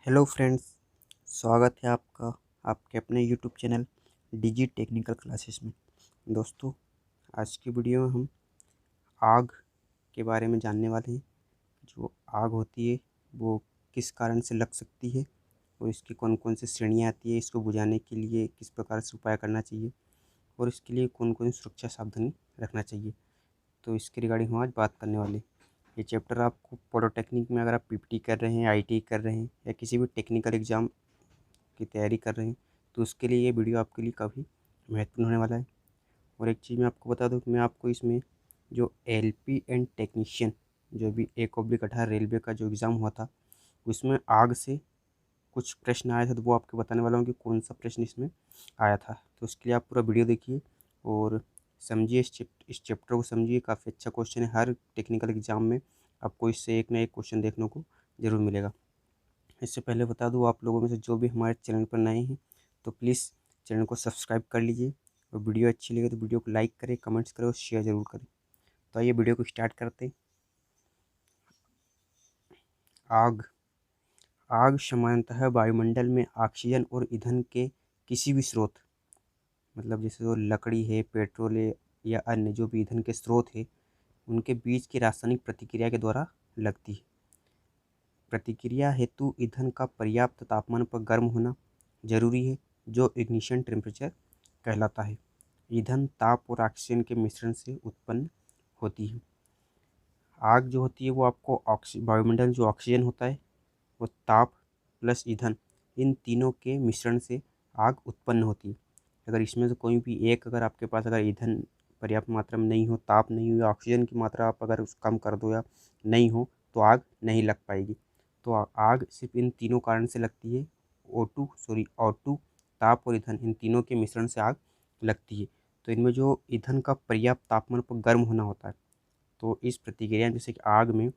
Hello friends, स्वागत है आपका आपके अपने यूट्यूब चैनल डिजी टेक्निकल क्लासेस में। दोस्तों, आज की वीडियो में हम आग के बारे में जानने वाले हैं। जो आग होती है वो किस कारण से लग सकती है और इसकी कौन कौन सी श्रेणियाँ आती है, इसको बुझाने के लिए किस प्रकार से उपाय करना चाहिए और इसके लिए कौन कौन सी सुरक्षा सावधानी रखना चाहिए। तो इसके रिगार्डिंग हम आज बात करने वाले हैं। ये चैप्टर आपको पॉलिटेक्निक में अगर आप पीपीटी कर रहे हैं, आईटी कर रहे हैं या किसी भी टेक्निकल एग्ज़ाम की तैयारी कर रहे हैं तो उसके लिए ये वीडियो आपके लिए काफ़ी महत्वपूर्ण होने वाला है। और एक चीज़ मैं आपको बता दूं कि मैं आपको इसमें जो एलपी एंड टेक्नीशियन जो भी 1/18 रेलवे का जो एग्ज़ाम हुआ था उसमें आग से कुछ प्रश्न आए थे, तो वो आपको बताने वाला हूँ कि कौन सा प्रश्न इसमें आया था। तो उसके लिए आप पूरा वीडियो देखिए और समझिए, इस चैप्टर को समझिए। काफ़ी अच्छा क्वेश्चन है, हर टेक्निकल एग्ज़ाम में आपको इससे एक ना एक क्वेश्चन देखने को ज़रूर मिलेगा। इससे पहले बता दूँ, आप लोगों में से जो भी हमारे चैनल पर नए हैं तो प्लीज़ चैनल को सब्सक्राइब कर लीजिए और वीडियो अच्छी लगे तो वीडियो को लाइक करें, कमेंट्स करें और शेयर ज़रूर करें। तो आइए वीडियो को स्टार्ट करते हैं। आग आग सामान्यतः वायुमंडल में ऑक्सीजन और ईंधन के किसी भी स्रोत, मतलब जैसे वो लकड़ी है, पेट्रोल है या अन्य जो भी ईंधन के स्रोत है, उनके बीच की रासायनिक प्रतिक्रिया के द्वारा लगती है। प्रतिक्रिया हेतु ईंधन का पर्याप्त तापमान पर गर्म होना जरूरी है, जो इग्निशन टेम्परेचर कहलाता है। ईंधन ताप और ऑक्सीजन के मिश्रण से उत्पन्न होती है। आग जो होती है वो आपको वायुमंडल जो ऑक्सीजन होता है वो ताप प्लस ईंधन, इन तीनों के मिश्रण से आग उत्पन्न होती है। अगर इसमें से कोई भी एक, अगर आपके पास अगर ईंधन पर्याप्त मात्रा में नहीं हो, ताप नहीं हो या ऑक्सीजन की मात्रा आप अगर कम कर दो या नहीं हो तो आग नहीं लग पाएगी। तो आग सिर्फ इन तीनों कारण से लगती है। O2 ताप और ईंधन, इन तीनों के मिश्रण से आग लगती है। तो इनमें जो ईंधन का पर्याप्त तापमान पर गर्म होना होता है, तो इस प्रतिक्रिया जैसे कि आग में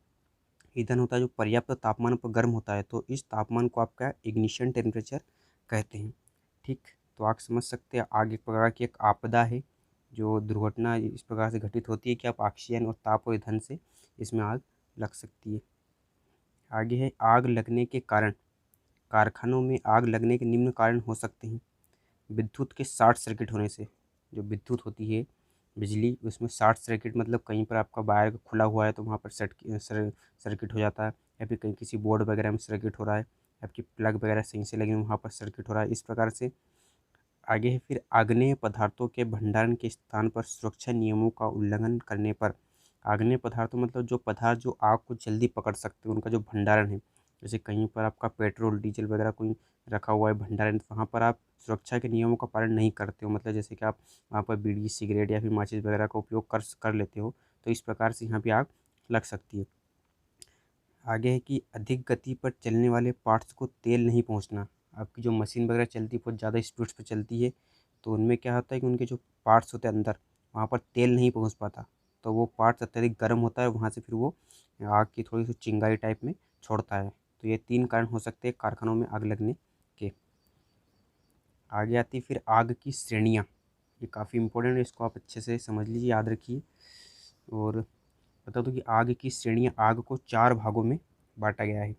ईंधन होता है जो पर्याप्त तापमान पर गर्म होता है, तो इस तापमान को आपका इग्निशन टेम्परेचर कहते हैं। ठीक, तो आप समझ सकते हैं आग एक प्रकार की एक आपदा है। जो दुर्घटना इस प्रकार से घटित होती है कि आप ऑक्सीजन और ताप और ईंधन से इसमें आग लग सकती है। आगे है आग लगने के कारण। कारखानों में आग लगने के निम्न कारण हो सकते हैं। विद्युत के शॉर्ट सर्किट होने से, जो विद्युत होती है बिजली, उसमें शॉर्ट सर्किट मतलब कहीं पर आपका वायर खुला हुआ है तो वहाँ पर सर्किट हो जाता है, या फिर कहीं किसी बोर्ड वगैरह में सर्किट हो रहा है, आपकी प्लग वगैरह सही से लगी वहाँ पर सर्किट हो रहा है, इस प्रकार से। आगे है फिर आग्नेय पदार्थों के भंडारण के स्थान पर सुरक्षा नियमों का उल्लंघन करने पर। आग्नेय पदार्थों मतलब जो पदार्थ जो आग को जल्दी पकड़ सकते हैं, उनका जो भंडारण है। जैसे कहीं पर आपका पेट्रोल डीजल वगैरह कोई रखा हुआ है भंडारण, तो वहाँ पर आप सुरक्षा के नियमों का पालन नहीं करते हो, मतलब जैसे कि आप वहाँ पर बीड़ी सिगरेट या फिर माचिस वगैरह का उपयोग कर लेते हो, तो इस प्रकार से यहाँ भी आग लग सकती है। आगे है कि अधिक गति पर चलने वाले पार्ट्स को तेल नहीं पहुंचना। आपकी जो मशीन वगैरह चलती है बहुत ज़्यादा स्पीड पर चलती है, तो उनमें क्या होता है कि उनके जो पार्ट्स होते हैं अंदर, वहाँ पर तेल नहीं पहुंच पाता, तो वो पार्ट्स अत्यधिक गर्म होता है, वहाँ से फिर वो आग की थोड़ी सी चिंगारी टाइप में छोड़ता है। तो ये 3 कारण हो सकते हैं कारखानों में आग लगने के। आगे आती फिर आग की श्रेणियाँ। ये काफ़ी इंपॉर्टेंट है, इसको आप अच्छे से समझ लीजिए, याद रखिए। और बता दो कि आग की श्रेणियाँ, आग को 4 भागों में बांटा गया है।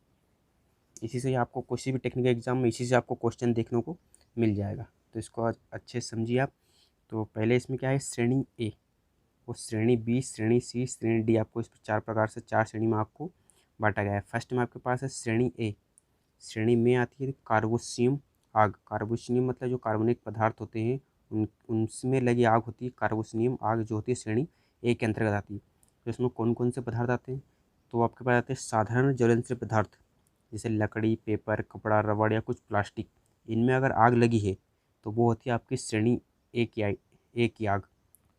इसी से आपको किसी भी टेक्निकल एग्जाम में इसी से आपको क्वेश्चन देखने को मिल जाएगा, तो इसको आज अच्छे से समझिए आप। तो पहले इसमें क्या है, श्रेणी ए, वो श्रेणी बी, श्रेणी सी, श्रेणी डी, आपको इस 4 प्रकार से 4 श्रेणी में आपको बांटा गया है। फर्स्ट में आपके पास है श्रेणी ए। श्रेणी में आती है कार्बोसियम आग। कार्बोसियम मतलब जो कार्बनिक पदार्थ होते हैं उनमें लगी आग होती है कार्बोसियम आग, जो होती है श्रेणी ए के अंतर्गत आती है। तो इसमें कौन कौन से पदार्थ आते हैं, तो आपके पास आते हैं साधारण ज्वलनशील पदार्थ, जैसे लकड़ी, पेपर, कपड़ा, रबड़ या कुछ प्लास्टिक। इनमें अगर आग लगी है तो वो होती है आपकी श्रेणी ए की आग।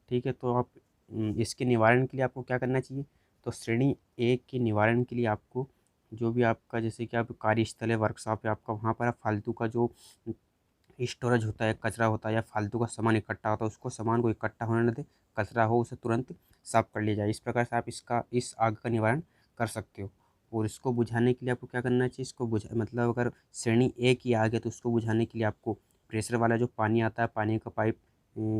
ठीक है, तो आप इसके निवारण के लिए आपको क्या करना चाहिए, तो श्रेणी ए के निवारण के लिए आपको जो भी आपका, जैसे कि आप कार्यस्थल है, वर्कशॉप है आपका, वहाँ पर आप फालतू का जो स्टोरेज होता है, कचरा होता है या फालतू का सामान इकट्ठा होता है, उसको सामान को इकट्ठा होने न दें। कचरा हो उसे तुरंत साफ कर लिया जाए। इस प्रकार से आप इस आग का निवारण कर सकते हो। और इसको बुझाने के लिए आपको क्या करना चाहिए, इसको बुझा मतलब अगर श्रेणी ए की आग है तो उसको बुझाने के लिए आपको प्रेशर वाला जो पानी आता है, पानी का पाइप,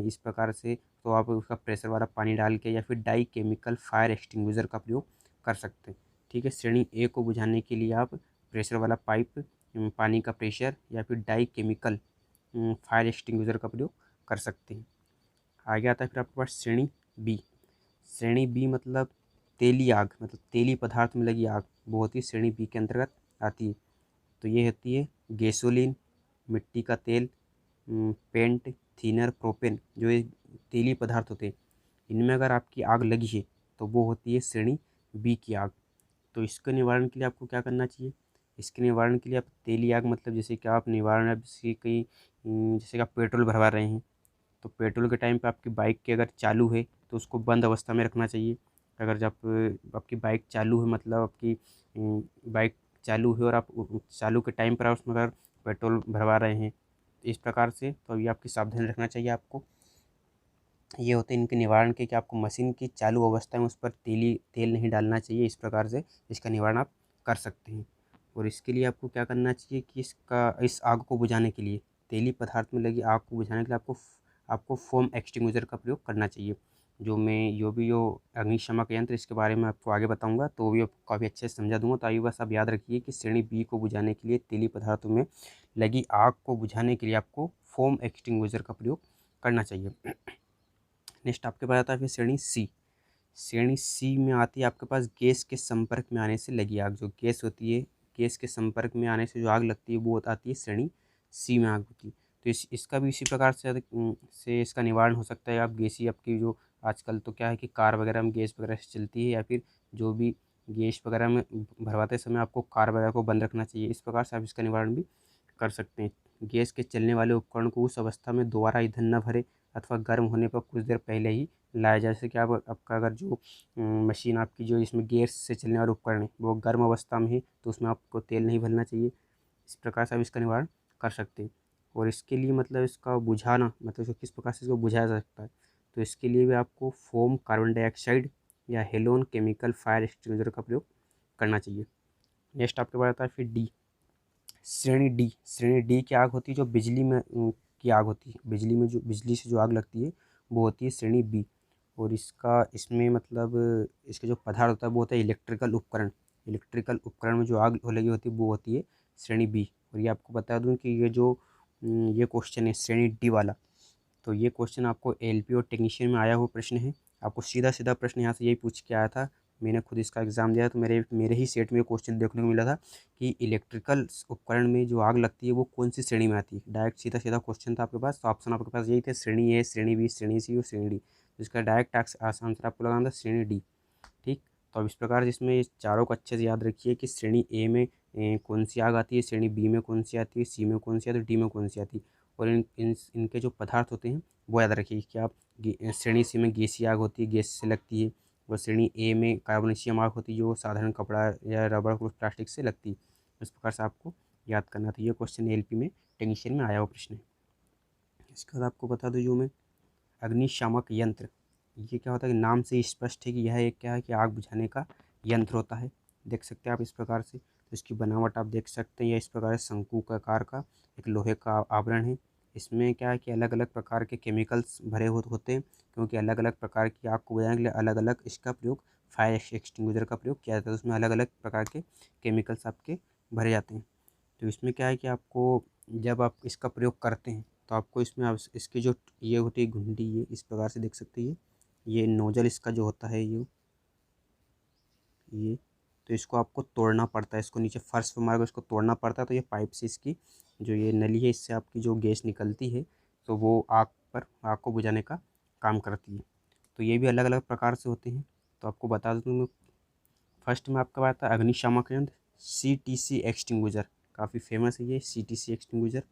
इस प्रकार से, तो आप उसका प्रेशर वाला पानी डाल के या फिर डाई केमिकल फायर एक्सटिंग्विशर का प्रयोग कर सकते हैं। ठीक है, श्रेणी ए को बुझाने के लिए आप प्रेशर वाला पाइप पानी का प्रेशर या फिर डाई केमिकल फायर एक्सटिंग्विशर का प्रयोग कर सकते हैं। आगे आता है फिर आपके पास श्रेणी बी। श्रेणी बी मतलब तेली आग, मतलब तेली पदार्थ में लगी आग, वो होती है श्रेणी बी के अंतर्गत आती है। तो ये होती है गैसोलीन, मिट्टी का तेल, पेंट, थिनर, प्रोपेन, जो ये तेली पदार्थ होते हैं, इनमें अगर आपकी आग लगी है तो वो होती है श्रेणी बी की आग। तो इसके निवारण के लिए आपको क्या करना चाहिए? इसके निवारण के लिए आप तेली आग मतलब जैसे कि आप निवारण, अब जैसे कहीं जैसे कि आप पेट्रोल भरवा रहे हैं, तो पेट्रोल के टाइम पे आपकी बाइक की अगर चालू है तो उसको बंद अवस्था में रखना चाहिए। अगर जब आपकी बाइक चालू है, मतलब आपकी बाइक चालू है और आप चालू के टाइम पर आप उसमें अगर पेट्रोल भरवा रहे हैं, तो इस प्रकार से तो ये आपकी सावधानी रखना चाहिए आपको। ये होते हैं इनके निवारण के कि आपको मशीन की चालू अवस्था में उस पर तेल नहीं डालना चाहिए। इस प्रकार से इसका निवारण आप कर सकते हैं। और इसके लिए आपको क्या करना चाहिए कि इस आग को बुझाने के लिए, तेली पदार्थ में लगी आग को बुझाने के लिए आपको फोम एक्सटिंग्विशर का प्रयोग करना चाहिए। जो अग्निशामक यंत्र, इसके बारे में आपको आगे बताऊंगा, तो वो भी आपको काफ़ी अच्छे से समझा दूंगा। तो आइए बस आप याद रखिए कि श्रेणी बी को बुझाने के लिए, तेली पदार्थों में लगी आग को बुझाने के लिए आपको फोम एक्सटिंग्विशर का प्रयोग करना चाहिए। नेक्स्ट आपके पास आता है फिर श्रेणी सी। श्रेणी सी में आती है आपके पास गैस के संपर्क में आने से लगी आग। जो गैस होती है, गैस के संपर्क में आने से जो आग लगती है वो आती है श्रेणी सी में आग होती है। तो इसका भी इसी प्रकार से इसका निवारण हो सकता है। आप गैसी आपकी जो आजकल तो क्या है कि कार वगैरह में गैस वगैरह से चलती है, या फिर जो भी गैस वगैरह में भरवाते समय आपको कार वगैरह को बंद रखना चाहिए। इस प्रकार से आप इसका निवारण भी कर सकते हैं। गैस के चलने वाले उपकरण को उस अवस्था में दोबारा ईंधन न भरे अथवा गर्म होने पर कुछ देर पहले ही लाया जाए। जैसे कि आप आपका अगर जो मशीन आपकी जो इसमें गैस से चलने वाले उपकरण है वो गर्म अवस्था में है, तो उसमें आपको तेल नहीं भरना चाहिए। इस प्रकार से आप इसका निवारण कर सकते हैं। और इसके लिए मतलब इसका बुझाना, मतलब इसको किस प्रकार से इसको बुझाया जा सकता है, तो इसके लिए भी आपको फोम, कार्बन डाइऑक्साइड या हेलोन केमिकल फायर एक्सटिंग्विशर का प्रयोग करना चाहिए। नेक्स्ट आपके पास आता है फिर डी। श्रेणी डी। श्रेणी डी की आग होती है जो बिजली में की आग होती है, बिजली से जो आग लगती है वो होती है श्रेणी बी। और इसमें मतलब इसके जो पदार्थ होता है वो होता है इलेक्ट्रिकल उपकरण। इलेक्ट्रिकल उपकरण में जो आग लगी होती है वो होती है श्रेणी बी। और ये आपको बता दूं कि ये क्वेश्चन है श्रेणी डी वाला, तो ये क्वेश्चन आपको एलपी और टेक्नीशियन में आया हुआ प्रश्न है। आपको सीधा सीधा प्रश्न यहाँ से यही पूछ के आया था। मैंने खुद इसका एग्ज़ाम दिया तो मेरे ही सेट में क्वेश्चन देखने को मिला था कि इलेक्ट्रिकल उपकरण में जो आग लगती है वो कौन सी श्रेणी में आती है। डायरेक्ट सीधा सीधा क्वेश्चन था आपके पास, तो ऑप्शन आपके पास यही थे, श्रेणी ए, श्रेणी बी, श्रेणी सी और श्रेणी डी। तो इसका डायरेक्ट आंसर आपको लगाना था श्रेणी डी। ठीक। तो अब इस प्रकार जिसमें इस चारों को अच्छे से याद रखिए कि श्रेणी ए में कौन सी आग आती है, श्रेणी बी में कौन सी आती है, सी में कौन सी आती है, डी में कौन सी आती है। और इनके जो पदार्थ होते हैं वो याद रखिए कि आप श्रेणी सी में गैसीय आग होती है, गैस से लगती है। और श्रेणी ए में कार्बोनेशियम आग होती है जो साधारण कपड़ा या रबड़ और प्लास्टिक से लगती है। इस प्रकार से आपको याद करना था। ये क्वेश्चन एलपी में टेक्नीशियन में आया हुआ प्रश्न है। इसके बाद आपको बता दूँ जो मैं अग्निशामक यंत्र, ये क्या होता है कि नाम से ही स्पष्ट है कि यह एक क्या है कि आग बुझाने का यंत्र होता है। देख सकते हैं आप इस प्रकार से, तो इसकी बनावट आप देख सकते हैं। यह इस प्रकार से शंकु का आकार का एक लोहे का आवरण है। इसमें क्या है कि अलग अलग प्रकार के केमिकल्स भरे होते हैं, क्योंकि अलग अलग प्रकार की आग को बुझाने के लिए अलग अलग इसका प्रयोग, फायर एक्सटिंग्विशर का प्रयोग किया जाता है। उसमें अलग अलग प्रकार के केमिकल्स आपके भरे जाते हैं। तो इसमें क्या है कि आपको जब आप इसका प्रयोग करते हैं तो आपको इसमें इसकी जो ये होती है घुंडी, ये इस प्रकार से देख सकते हैं। ये नोजल इसका जो होता है ये तो इसको आपको तोड़ना पड़ता है। इसको नीचे फर्श पर मारकर इसको तोड़ना पड़ता है। तो ये पाइप से इसकी जो ये नली है इससे आपकी जो गैस निकलती है तो वो आग को बुझाने का काम करती है। तो ये भी अलग अलग प्रकार से होते हैं। तो आपको बता दूँ मैं, फर्स्ट में आपका बात था अग्निशामक यंत्र CTC एक्सटिंग्विशर। काफ़ी फेमस है ये CTC एक्सटिंग्विशर।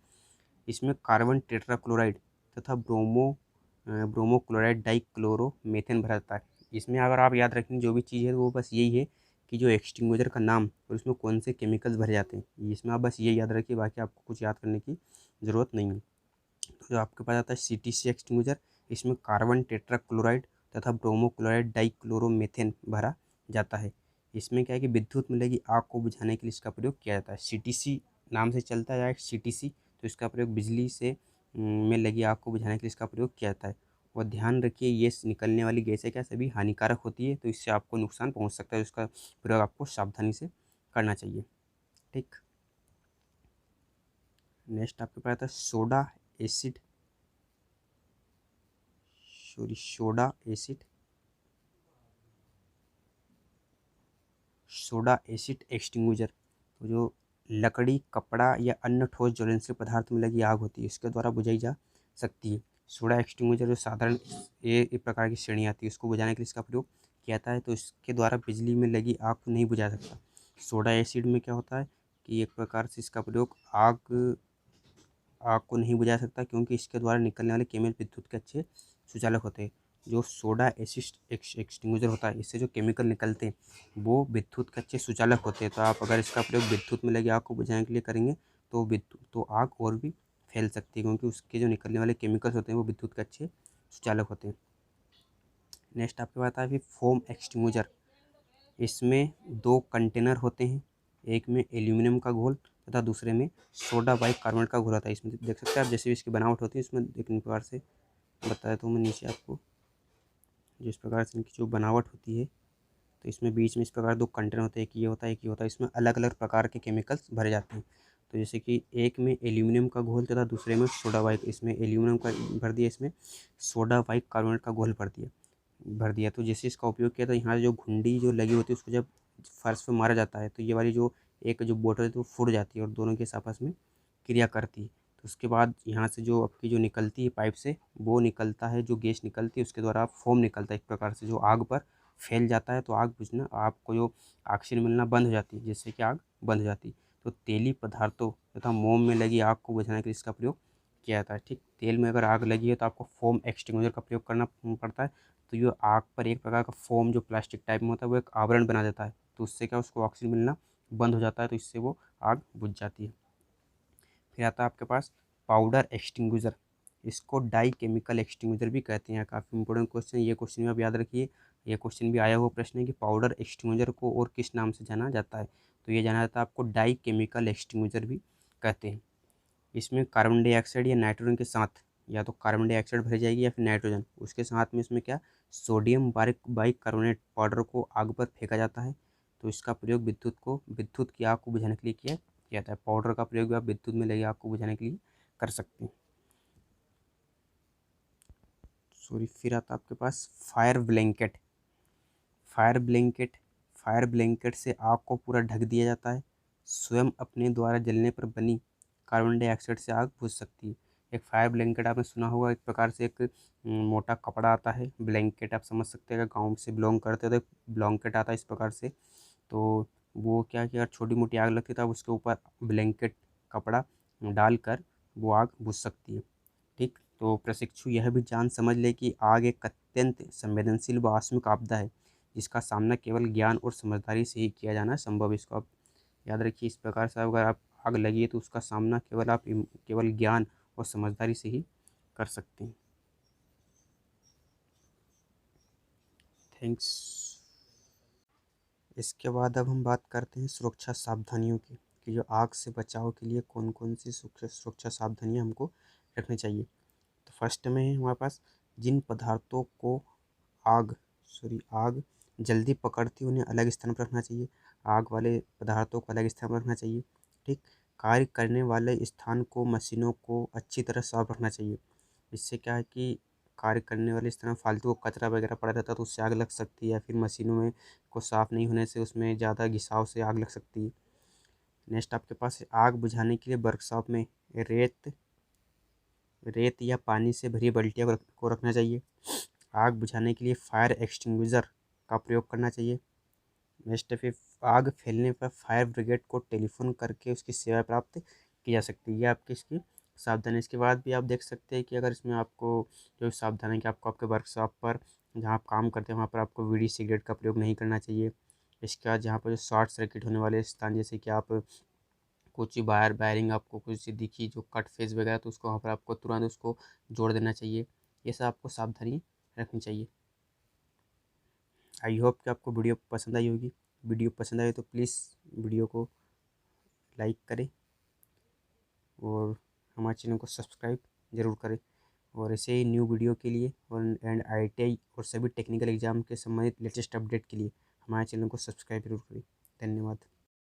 इसमें कार्बन टेट्राक्लोराइड तथा bromo chloride die chloro methane भरा जाता है। इसमें अगर आप याद रखेंगे जो भी चीज़ है वो बस यही है कि जो एक्सटिंग्विशर का नाम और उसमें कौन से केमिकल्स भरे जाते हैं, इसमें आप बस ये याद रखिए, बाकी आपको कुछ याद करने की ज़रूरत नहीं है। तो जो आपके पास आता है CTC एक्सटिंग्विशर, इसमें कार्बन टेट्राक्लोराइड तथा bromo chloride die chloro methane भरा जाता है। इसमें क्या है कि विद्युत में लगी आग को बुझाने के लिए इसका प्रयोग किया जाता है। CTC नाम से चलता है CTC, तो इसका प्रयोग बिजली से में लगी आग को बुझाने के लिए इसका प्रयोग किया जाता है। और ध्यान रखिए ये निकलने वाली गैसें क्या सभी हानिकारक होती है, तो इससे आपको नुकसान पहुंच सकता है। इसका प्रयोग आपको सावधानी से करना चाहिए। ठीक। नेक्स्ट आपके पास आता है soda acid, soda acid, soda acid extinguisher. तो जो लकड़ी, कपड़ा या अन्य ठोस ज्वलनशील पदार्थ में लगी आग होती है, इसके द्वारा बुझाई जा सकती है। सोडा एक्सटिंग्विशर जो साधारण ये एक प्रकार की श्रेणी आती है, उसको बुझाने के लिए इसका प्रयोग किया जाता है। तो इसके द्वारा बिजली में लगी आग को नहीं बुझा सकता। सोडा एसिड में क्या होता है कि एक प्रकार से इसका प्रयोग आग को नहीं बुझा सकता, क्योंकि इसके द्वारा निकलने वाले केमिकल विद्युत के अच्छे सुचालक होते हैं। जो सोडा एसिड एक्सटिंग्विशर होता है, इससे जो केमिकल निकलते हैं वो विद्युत के अच्छे सुचालक होते हैं। तो आप अगर इसका प्रयोग विद्युत में लगी आग को बुझाने के लिए करेंगे तो विद्युत तो आग और भी फैल सकती है, क्योंकि उसके जो निकलने वाले केमिकल्स होते हैं वो विद्युत के अच्छे सुचालक होते हैं। नेक्स्ट आपके पास आता है फोम एक्सटिंग्विशर। इसमें दो कंटेनर होते हैं, एक में एल्यूमिनियम का घोल तथा दूसरे में सोडा बाइकार्बोनेट का घोल होता है। इसमें देख सकते हैं आप जैसे भी इसकी बनावट होती है, इसमें एक प्रकार से बताया तो मैं नीचे आपको, जिस प्रकार से इनकी जो बनावट होती है, तो इसमें बीच में इस प्रकार दो कंटेनर होते हैं, एक ये होता है, एक ये होता है। इसमें अलग अलग प्रकार के केमिकल्स भरे जाते हैं। तो जैसे कि एक में एल्यूमिनियम का घोल तथा दूसरे में सोडा बाइक, इसमें एल्यूमिनियम का भर दिया, इसमें सोडा बाइकार्बोनेट का घोल भर दिया। तो जैसे इसका उपयोग किया, तो यहाँ जो घुंडी जो लगी होती है उसको जब फर्श पे मारा जाता है तो ये वाली जो एक जो बोतल है तो वो फूट जाती है और दोनों के आपस में क्रिया करती है। तो उसके बाद यहाँ से जो आपकी जो निकलती है पाइप से, वो निकलता है, जो गैस निकलती है उसके द्वारा फोम निकलता है एक प्रकार से, जो आग पर फैल जाता है। तो आग बुझना, आपको जो ऑक्सीजन मिलना बंद हो जाती है, जिससे कि आग बंद हो जाती है। तो तेली पदार्थों तथा मोम में लगी आग को बुझाने के लिए इसका प्रयोग किया जाता है। ठीक, तेल में अगर आग लगी है तो आपको फोम एक्सटिंग्विशर का प्रयोग करना पड़ता है। तो ये आग पर एक प्रकार का फोम जो प्लास्टिक टाइप में होता है वो एक आवरण बना देता है, तो उससे क्या उसको ऑक्सीजन मिलना बंद हो जाता है, तो इससे वो आग बुझ जाती है। फिर आता है आपके पास पाउडर एक्सटिंग्विशर। इसको डाई केमिकल एक्सटिंग्विशर भी कहते हैं। काफ़ी इंपॉर्टेंट क्वेश्चन, ये क्वेश्चन भी आप याद रखिए। ये क्वेश्चन भी आया हुआ प्रश्न है कि पाउडर एक्सटिंग्विशर को और किस नाम से जाना जाता है। तो ये जाना जाता है आपको डाई केमिकल एक्सटिंग्विशर भी कहते हैं। इसमें कार्बन डाइऑक्साइड या नाइट्रोजन के साथ, या तो कार्बन डाइऑक्साइड भरी जाएगी या फिर नाइट्रोजन, उसके साथ में इसमें क्या सोडियम बाइकार्बोनेट पाउडर को आग पर फेंका जाता है। तो इसका प्रयोग विद्युत की आग को बुझाने के लिए किया जाता है। पाउडर का प्रयोग भी आप विद्युत में लगी आग को बुझाने के लिए कर सकते हैं। सॉरी, फिर आता है आपके पास fire blanket. Fire blanket fire blanket से आग को पूरा ढक दिया जाता है। स्वयं अपने द्वारा जलने पर बनी कार्बन डाइऑक्साइड से आग बुझ सकती है। एक फायर ब्लैंकेट आपने सुना होगा, एक प्रकार से एक मोटा कपड़ा आता है, ब्लैंकेट आप समझ सकते हैं। अगर गाँव से बिलोंग करते हो तो ब्लैंकेट आता है इस प्रकार से। तो वो क्या कि अगर छोटी मोटी आग लगती है तब उसके ऊपर ब्लैंकेट कपड़ा डालकर वो आग बुझ सकती है। ठीक, तो प्रशिक्षु यह भी जान समझ ले कि आग एक अत्यंत संवेदनशील व आकस्मिक आपदा है, जिसका सामना केवल ज्ञान और समझदारी से ही किया जाना संभव है। इसको आप याद रखिए। इस प्रकार से अगर आप आग लगी है तो उसका सामना केवल ज्ञान और समझदारी से ही कर सकते हैं। थैंक्स। इसके बाद अब हम बात करते हैं सुरक्षा सावधानियों की, कि जो आग से बचाव के लिए कौन कौन सी सुरक्षा सावधानियाँ हमको रखनी चाहिए। तो फर्स्ट में है हमारे पास, जिन पदार्थों को आग आग जल्दी पकड़ती है उन्हें अलग स्थान पर रखना चाहिए। आग वाले पदार्थों को अलग स्थान पर रखना चाहिए। ठीक, कार्य करने वाले स्थान को, मशीनों को अच्छी तरह साफ रखना चाहिए। इससे क्या है कि कार्य करने वाले स्थान में फालतू कचरा वगैरह पड़ा रहता है तो उससे आग लग सकती है, या फिर मशीनों में को साफ़ नहीं होने से उसमें ज़्यादा घिसाव से आग लग सकती है। नेक्स्ट आपके पास है, आग बुझाने के लिए वर्कशॉप में रेत रेत या पानी से भरी बाल्टियों को रखना चाहिए। आग बुझाने के लिए फायर एक्सटिंग्विशर का प्रयोग करना चाहिए। नेक्स्ट फिर, आग फैलने पर फायर ब्रिगेड को टेलीफोन करके उसकी सेवा प्राप्त की जा सकती है। ये आपकी इसकी सावधानी। इसके बाद भी आप देख सकते हैं कि अगर इसमें आपको जो सावधानी है कि आपको आपके वर्कशॉप पर जहाँ आप काम करते हैं वहाँ पर आपको बीड़ी सिगरेट का प्रयोग नहीं करना चाहिए। इसके बाद जहाँ पर जो शॉर्ट सर्किट होने वाले स्थान, जैसे कि आप कुछ वायरिंग आपको कुछ दिखी जो कट फेज वगैरह, तो उसको वहाँ पर आपको तुरंत उसको जोड़ देना चाहिए। ये सब आपको सावधानी रखनी चाहिए। आई होप कि आपको वीडियो पसंद आई होगी। वीडियो पसंद आए तो प्लीज़ वीडियो को लाइक करें और हमारे चैनल को सब्सक्राइब ज़रूर करें। और ऐसे ही न्यू वीडियो के लिए और एंड IIT और सभी टेक्निकल एग्ज़ाम के संबंधित लेटेस्ट अपडेट के लिए हमारे चैनल को सब्सक्राइब जरूर करें। धन्यवाद।